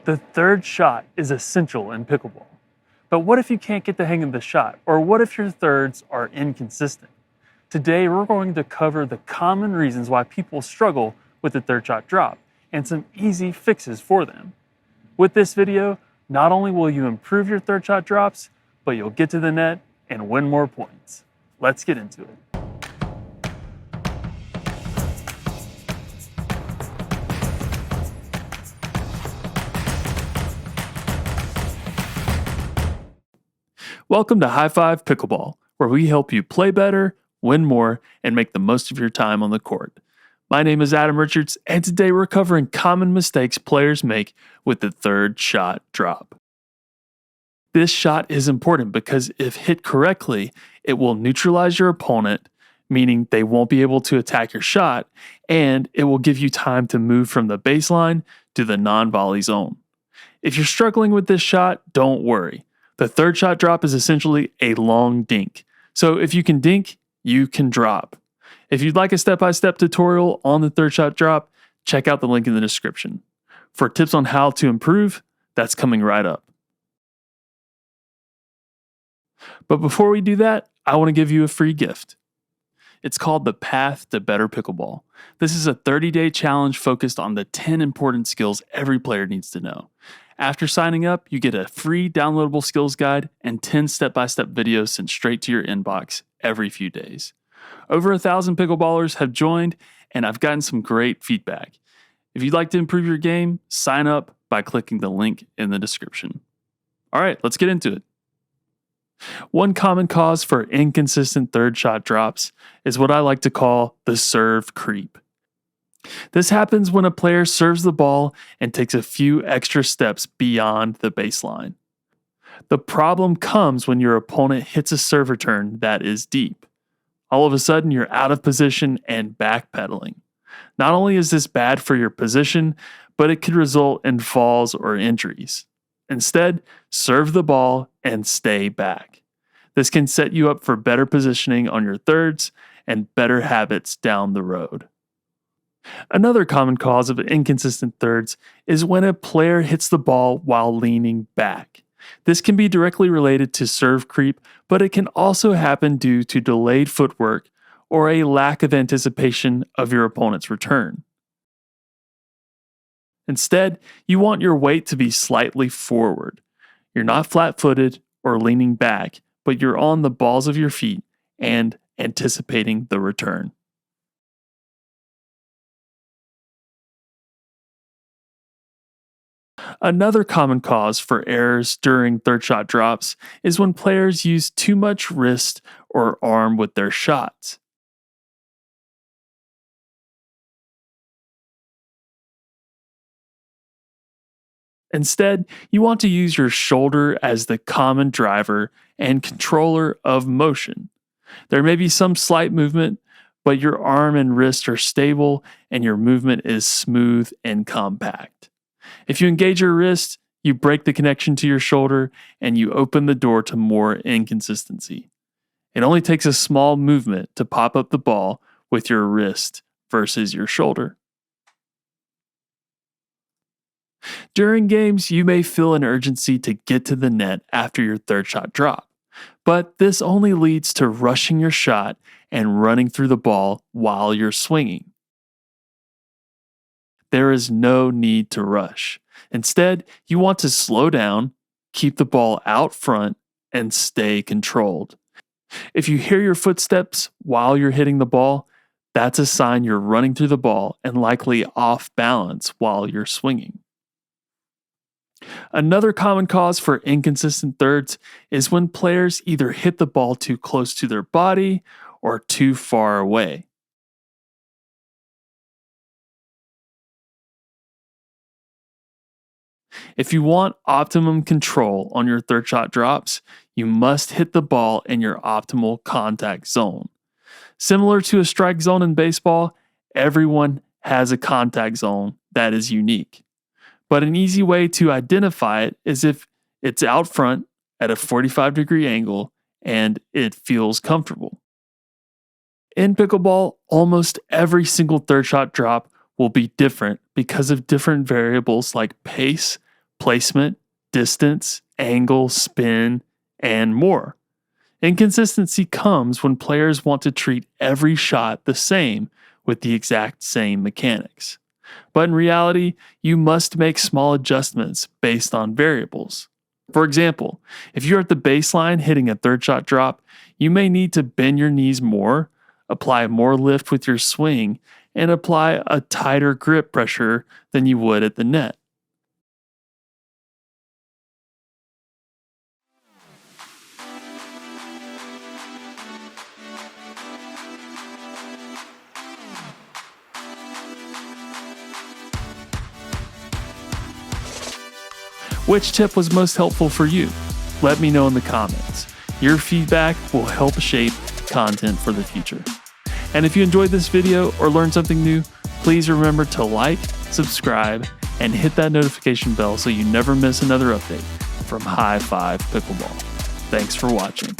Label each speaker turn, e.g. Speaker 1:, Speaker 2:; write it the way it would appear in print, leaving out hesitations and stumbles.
Speaker 1: The third shot is essential in pickleball. But what if you can't get the hang of the shot? Or what if your thirds are inconsistent? Today, we're going to cover the common reasons why people struggle with the third shot drop and some easy fixes for them. With this video, not only will you improve your third shot drops, but you'll get to the net and win more points. Let's get into it. Welcome to High Five Pickleball, where we help you play better, win more, and make the most of your time on the court. My name is Adam Richards, and today we're covering common mistakes players make with the third shot drop. This shot is important because if hit correctly, it will neutralize your opponent, meaning they won't be able to attack your shot, and it will give you time to move from the baseline to the non-volley zone. If you're struggling with this shot, don't worry. The third shot drop is essentially a long dink. So if you can dink, you can drop. If you'd like a step-by-step tutorial on the third shot drop, check out the link in the description. For tips on how to improve, that's coming right up. But before we do that, I want to give you a free gift. It's called the Path to Better Pickleball. This is a 30-day challenge focused on the 10 important skills every player needs to know. After signing up, you get a free downloadable skills guide and 10 step-by-step videos sent straight to your inbox every few days. Over 1,000 pickleballers have joined, and I've gotten some great feedback. If you'd like to improve your game, sign up by clicking the link in the description. All right, let's get into it. One common cause for inconsistent third shot drops is what I like to call the serve creep. This happens when a player serves the ball and takes a few extra steps beyond the baseline. The problem comes when your opponent hits a serve return that is deep. All of a sudden, you're out of position and backpedaling. Not only is this bad for your position, but it could result in falls or injuries. Instead, serve the ball and stay back. This can set you up for better positioning on your thirds and better habits down the road. Another common cause of inconsistent thirds is when a player hits the ball while leaning back. This can be directly related to serve creep, but it can also happen due to delayed footwork or a lack of anticipation of your opponent's return. Instead, you want your weight to be slightly forward. You're not flat-footed or leaning back, but you're on the balls of your feet and anticipating the return. Another common cause for errors during third shot drops is when players use too much wrist or arm with their shots. Instead, you want to use your shoulder as the common driver and controller of motion. There may be some slight movement, but your arm and wrist are stable and your movement is smooth and compact. If you engage your wrist, you break the connection to your shoulder and you open the door to more inconsistency. It only takes a small movement to pop up the ball with your wrist versus your shoulder. During games, you may feel an urgency to get to the net after your third shot drop, but this only leads to rushing your shot and running through the ball while you're swinging. There is no need to rush. Instead, you want to slow down, keep the ball out front, and stay controlled. If you hear your footsteps while you're hitting the ball, that's a sign you're running through the ball and likely off balance while you're swinging. Another common cause for inconsistent thirds is when players either hit the ball too close to their body or too far away. If you want optimum control on your third shot drops, you must hit the ball in your optimal contact zone. Similar to a strike zone in baseball, everyone has a contact zone that is unique. But an easy way to identify it is if it's out front at a 45-degree angle and it feels comfortable. In pickleball, almost every single third shot drop will be different because of different variables like pace, placement, distance, angle, spin, and more. Inconsistency comes when players want to treat every shot the same with the exact same mechanics. But in reality, you must make small adjustments based on variables. For example, if you're at the baseline hitting a third shot drop, you may need to bend your knees more, apply more lift with your swing, and apply a tighter grip pressure than you would at the net. Which tip was most helpful for you? Let me know in the comments. Your feedback will help shape content for the future. And if you enjoyed this video or learned something new, please remember to like, subscribe, and hit that notification bell so you never miss another update from High Five Pickleball. Thanks for watching.